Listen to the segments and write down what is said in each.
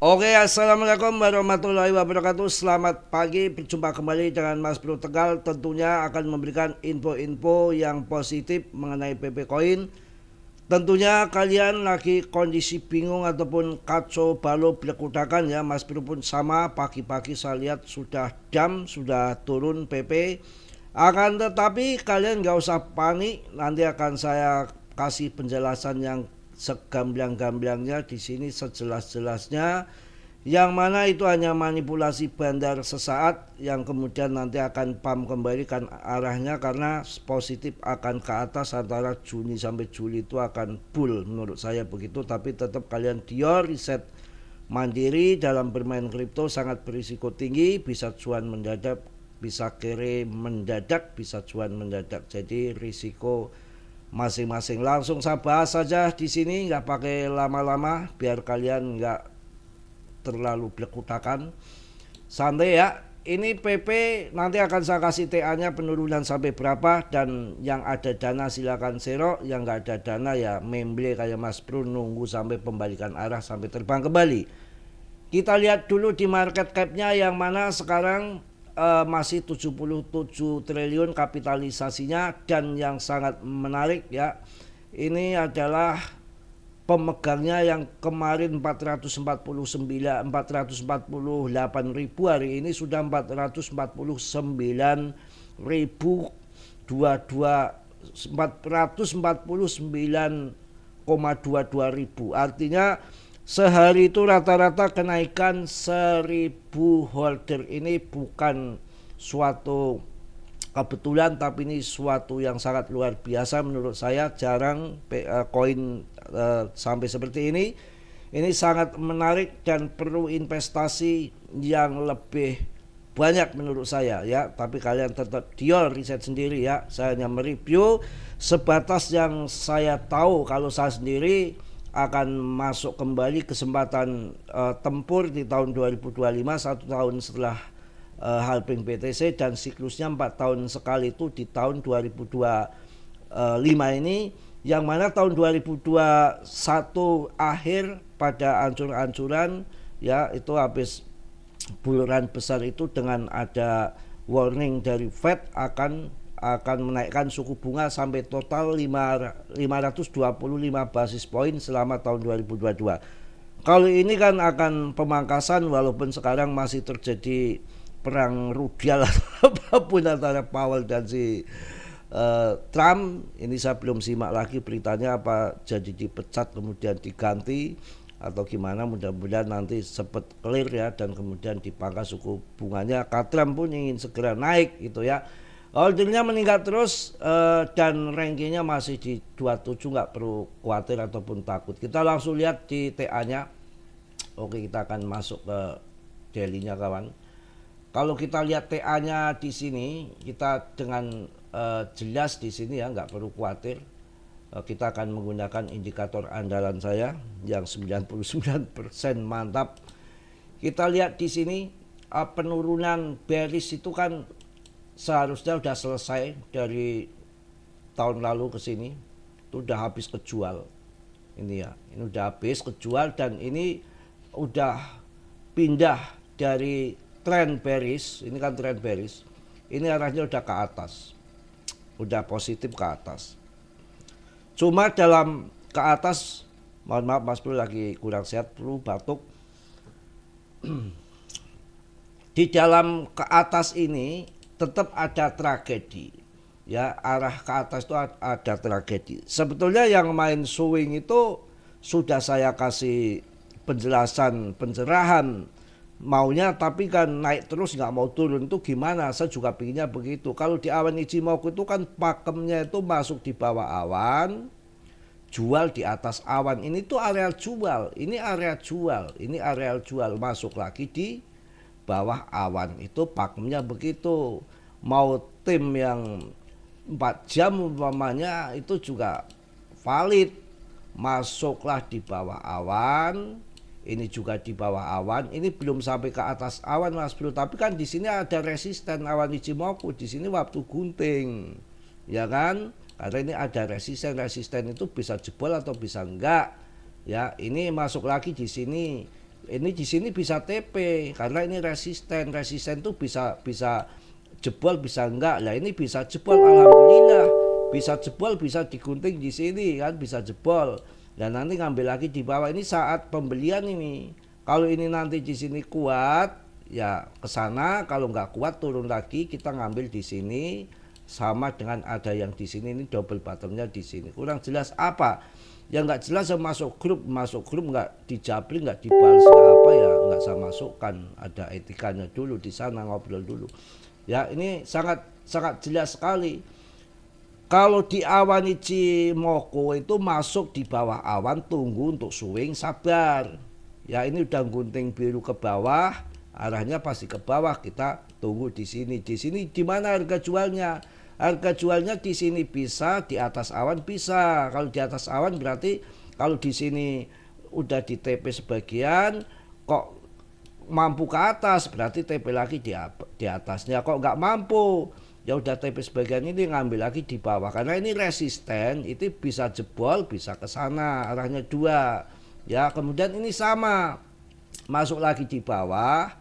Oke, assalamualaikum warahmatullahi wabarakatuh. Selamat pagi, berjumpa kembali dengan Mas Bro Tegal. Tentunya akan memberikan info-info yang positif mengenai PP Coin. Tentunya kalian lagi kondisi bingung ataupun kacau balau belekudakan ya. Mas Bro pun sama, pagi-pagi saya lihat sudah sudah turun PP. Akan tetapi kalian nggak usah panik, nanti akan saya kasih penjelasan yang segamblang-gamblangnya di sini sejelas-jelasnya, yang mana itu hanya manipulasi bandar sesaat yang kemudian nanti akan pump kembali kan arahnya, karena positif akan ke atas antara Juni sampai Juli itu akan bull menurut saya begitu. Tapi tetap kalian dior riset mandiri dalam bermain kripto sangat berisiko tinggi, bisa cuan mendadak, bisa kere mendadak, bisa cuan mendadak. Jadi risiko masing-masing. Langsung saya bahas saja di sini, nggak pakai lama-lama biar kalian nggak terlalu belekutakan. Santai ya. Ini PP nanti akan saya kasih TA-nya penurunan sampai berapa, dan yang ada dana silakan serok, yang nggak ada dana ya memble kayak Mas Bro nunggu sampai pembalikan arah sampai terbang kembali. Kita lihat dulu di market cap-nya yang mana sekarang masih 77 triliun kapitalisasinya, dan yang sangat menarik ya, ini adalah pemegangnya yang kemarin 448 ribu, hari ini sudah 449 ribu, artinya sehari itu rata-rata kenaikan 1000 holder. Ini bukan suatu kebetulan, tapi ini suatu yang sangat luar biasa menurut saya. Jarang koin sampai seperti ini. Ini sangat menarik dan perlu investasi yang lebih banyak menurut saya ya. Tapi kalian tetap dior riset sendiri ya. Saya hanya mereview sebatas yang saya tahu. Kalau saya sendiri akan masuk kembali kesempatan tempur di tahun 2025, 1 tahun setelah halving BTC, dan siklusnya 4 tahun sekali itu di tahun 2025 ini, yang mana tahun 2021 akhir pada ancur-ancuran ya, itu habis buluran besar itu dengan ada warning dari Fed akan menaikkan suku bunga sampai total 525 basis poin selama tahun 2022. Kalau ini kan akan pemangkasan, walaupun sekarang masih terjadi perang rudial atau apapun antara Powell dan si Trump. Ini saya belum simak lagi beritanya, apa jadi dipecat kemudian diganti atau gimana. Mudah-mudahan nanti sempat clear ya, dan kemudian dipangkas suku bunganya. Trump pun ingin segera naik gitu ya. Holdingnya meningkat terus dan rankingnya masih di 27, nggak perlu khawatir ataupun takut. Kita langsung lihat di TA-nya. Oke, kita akan masuk ke daily-nya kawan. Kalau kita lihat TA-nya di sini, kita dengan jelas di sini ya, nggak perlu khawatir. Kita akan menggunakan indikator andalan saya yang 99% mantap. Kita lihat di sini penurunan bearish itu kan seharusnya udah selesai dari tahun lalu ke sini. Itu udah habis kejual. Ini ya, ini udah habis kejual, dan ini udah pindah dari tren bearish. Ini kan tren bearish. Ini arahnya udah ke atas. Udah positif ke atas. Cuma dalam ke atas, mohon maaf Mas Bro lagi kurang sehat, perlu batuk. Di dalam ke atas ini tetap ada tragedi ya, arah ke atas itu ada tragedi. Sebetulnya yang main swing itu sudah saya kasih penjelasan, pencerahan maunya, tapi kan naik terus nggak mau turun itu gimana. Saya juga pinginnya begitu. Kalau di awan Ichimoku itu kan pakemnya itu masuk di bawah awan, jual di atas awan. Ini tuh area jual, ini area jual, ini area jual, masuk lagi di bawah awan. Itu pakemnya begitu. Mau tim yang 4 jam umpamanya itu juga valid. Masuklah di bawah awan, ini juga di bawah awan. Ini belum sampai ke atas awan Mas Bro, tapi kan di sini ada resisten awan Ichimoku di sini waktu gunting, ya kan? Karena ini ada resisten itu bisa jebol atau bisa enggak. Ya, ini masuk lagi di sini Ini di sini bisa TP karena ini resisten. Resisten tuh bisa jebol bisa enggak. Lah ini bisa jebol, alhamdulillah. Bisa jebol, bisa digunting di sini kan, bisa jebol. Dan nanti ngambil lagi di bawah. Ini saat pembelian ini. Kalau ini nanti di sini kuat, ya ke sana. Kalau nggak kuat turun lagi, kita ngambil di sini. Sama dengan ada yang di sini, ini double bottomnya di sini. Kurang jelas apa? Yang nggak jelas saya masuk grup nggak dijabri, nggak dibalas, nggak apa ya, nggak saya masukkan. Ada etikanya dulu di sana, ngobrol dulu. Ya ini sangat jelas sekali. Kalau di awan Ichimoku itu masuk di bawah awan, tunggu untuk swing, sabar. Ya ini udah gunting biru ke bawah, arahnya pasti ke bawah, kita tunggu di sini. Di sini di mana harga jualnya? Harga jualnya di sini bisa, di atas awan bisa. Kalau di atas awan berarti kalau di sini udah di TP sebagian kok mampu ke atas, berarti TP lagi di atasnya. Kok nggak mampu, ya udah TP sebagian ini ngambil lagi di bawah. Karena ini resisten, itu bisa jebol, bisa ke sana, arahnya dua. Ya, kemudian ini sama, masuk lagi di bawah.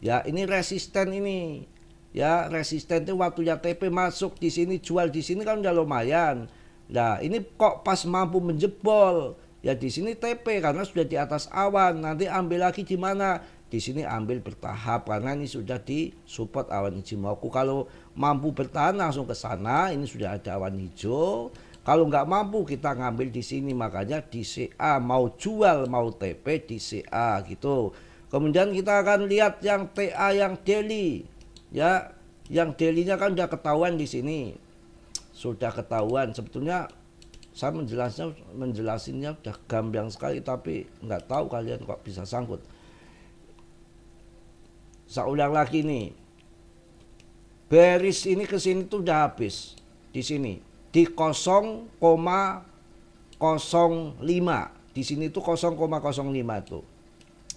Ya, ini resisten ini. Ya, resisten itu waktunya TP masuk di sini, jual di sini kan udah lumayan. Nah, ini kok pas mampu menjebol. Ya di sini TP karena sudah di atas awan. Nanti ambil lagi di mana? Di sini ambil bertahap karena ini sudah di support awan Ichimoku. Kalau mampu bertahan langsung ke sana, ini sudah ada awan hijau. Kalau nggak mampu kita ngambil di sini, makanya di CA mau jual mau TP di CA gitu. Kemudian kita akan lihat yang TA yang daily. Ya, yang daily-nya kan udah ketahuan di sini. Sudah ketahuan. Sebetulnya saya menjelasinnya udah gamblang sekali, tapi nggak tahu kalian kok bisa sangkut. Saya ulang lagi nih. Bearish ini ke sini tuh udah habis. Di sini di 0,05. Di sini tuh 0,05 tuh.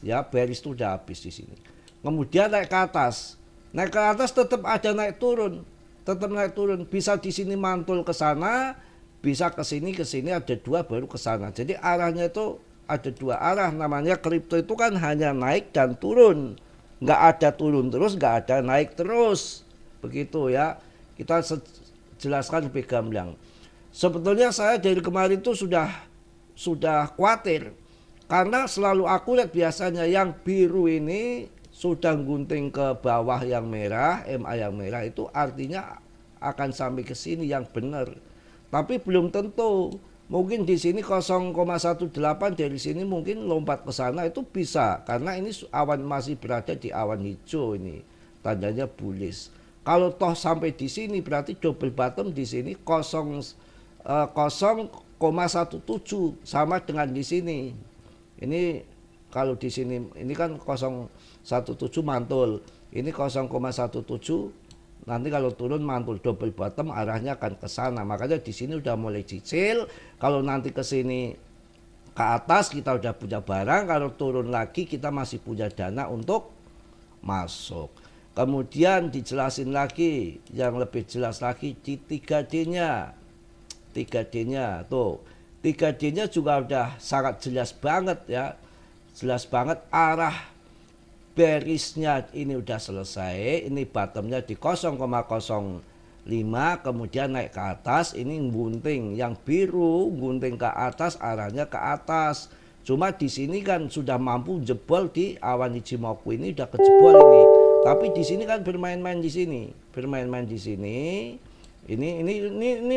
Ya, bearish tuh udah habis di sini. Kemudian naik ke atas. Naik ke atas tetap ada naik turun. Tetap naik turun. Bisa di sini mantul ke sana, bisa ke sini ada dua baru ke sana. Jadi arahnya itu ada dua arah. Namanya kripto itu kan hanya naik dan turun. Nggak ada turun terus, nggak ada naik terus. Begitu ya. Kita jelaskan lebih gamblang. Sebetulnya saya dari kemarin itu sudah khawatir. Karena selalu aku lihat biasanya yang biru ini sudah gunting ke bawah yang merah, MA yang merah itu artinya akan sampai ke sini yang benar. Tapi belum tentu. Mungkin di sini 0,18 dari sini mungkin lompat ke sana itu bisa karena ini awan masih berada di awan hijau ini. Tandanya bullish. Kalau toh sampai di sini berarti double bottom di sini 0,17 sama dengan di sini. Ini kalau di sini ini kan 0,17 mantul. Ini 0,17 nanti kalau turun mantul double bottom arahnya akan ke sana. Makanya di sini udah mulai cicil. Kalau nanti ke sini ke atas kita udah punya barang, kalau turun lagi kita masih punya dana untuk masuk. Kemudian dijelasin lagi yang lebih jelas lagi di 3D-nya. 3D-nya tuh. 3D-nya juga udah sangat jelas banget ya. Jelas banget arah bearishnya ini udah selesai. Ini bottomnya di 0,05, kemudian naik ke atas. Ini gunting yang biru, gunting ke atas, arahnya ke atas. Cuma di sini kan sudah mampu jebol di awan Ichimoku ini, udah kejebol ini. Tapi di sini kan bermain-main di sini, bermain-main di sini. Ini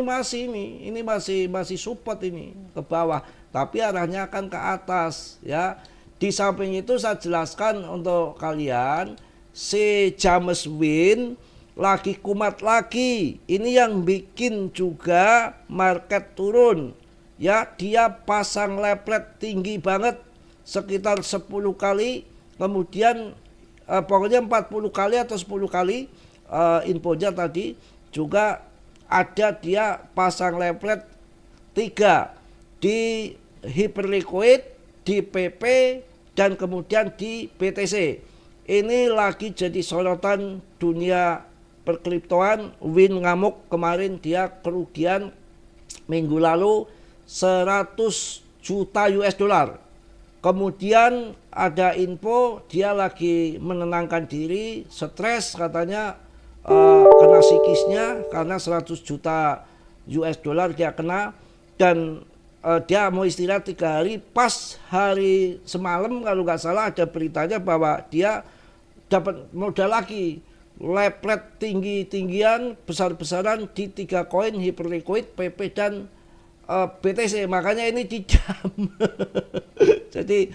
masih support ini ke bawah, tapi arahnya akan ke atas ya. Di samping itu saya jelaskan untuk kalian, si James Win lagi kumat lagi. Ini yang bikin juga market turun. Ya, dia pasang leplet tinggi banget sekitar 10 kali, kemudian pokoknya 40 kali atau 10 kali infonya tadi juga ada dia pasang leplet 3 di Hyperliquid, di PP dan kemudian di BTC. Ini lagi jadi sorotan dunia perkriptoan. Win ngamuk kemarin, dia kerugian minggu lalu 100 juta US dollar. Kemudian ada info dia lagi menenangkan diri, stres katanya, kena psikisnya karena 100 juta US dollar dia kena, dan dia mau istirahat 3 hari. Pas hari semalam kalau nggak salah ada beritanya bahwa dia dapat modal lagi, leplet tinggian besar-besaran di 3 koin Hyperliquid, PP dan BTC. Makanya ini dijam. Jadi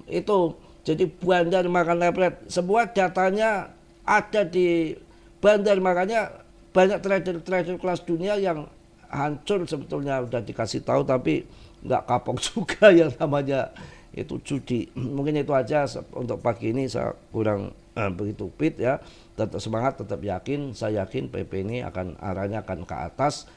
itu, jadi bandar makan leplet. Semua datanya ada di bandar, makanya banyak trader kelas dunia yang hancur sebetulnya, udah dikasih tahu tapi nggak kapok juga yang namanya itu judi. Mungkin itu aja untuk pagi ini, saya kurang begitu fit ya. Tetap semangat, tetap yakin, saya yakin PP ini akan arahnya akan ke atas.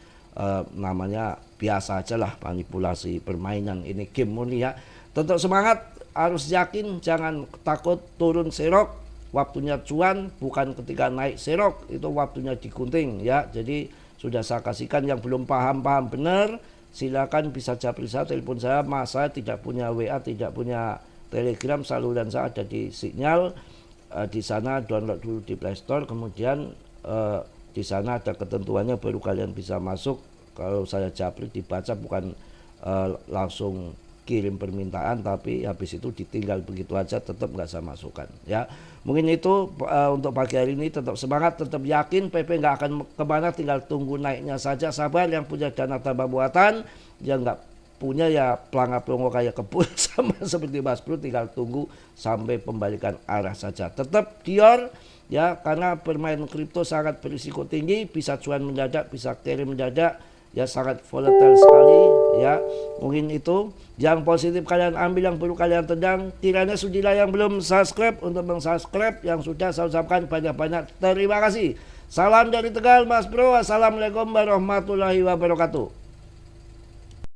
Namanya biasa aja lah, manipulasi permainan, ini game murni ya. Tetap semangat, harus yakin, jangan takut turun serok. Waktunya cuan bukan ketika naik serok, itu waktunya digunting ya. Jadi sudah saya kasihkan, yang belum paham benar silakan bisa japri saya, telepon saya. Mas, saya tidak punya WA, tidak punya Telegram, saluran saya ada di Signal. Di sana download dulu di Play Store, kemudian di sana ada ketentuannya baru kalian bisa masuk. Kalau saya japri dibaca, bukan langsung kirim permintaan, tapi habis itu ditinggal begitu aja, tetap nggak saya masukkan ya. Mungkin itu untuk pagi hari ini. Tetap semangat, tetap yakin, PP nggak akan kemana, tinggal tunggu naiknya saja. Sabar, yang punya dana tambah buatan, yang nggak punya ya pelangga-pelongo kayak kebun sama seperti Mas Bro, tinggal tunggu sampai pembalikan arah saja. Tetap Dior ya, karena bermain kripto sangat berisiko tinggi, bisa cuan mendadak, bisa carry mendadak ya, sangat volatile sekali ya. Mungkin itu yang positif kalian ambil, yang perlu kalian tendang. Kiranya sudilah yang belum subscribe untuk meng-subscribe, yang sudah saya ucapkan banyak-banyak terima kasih. Salam dari Tegal Mas Bro, assalamualaikum warahmatullahi wabarakatuh.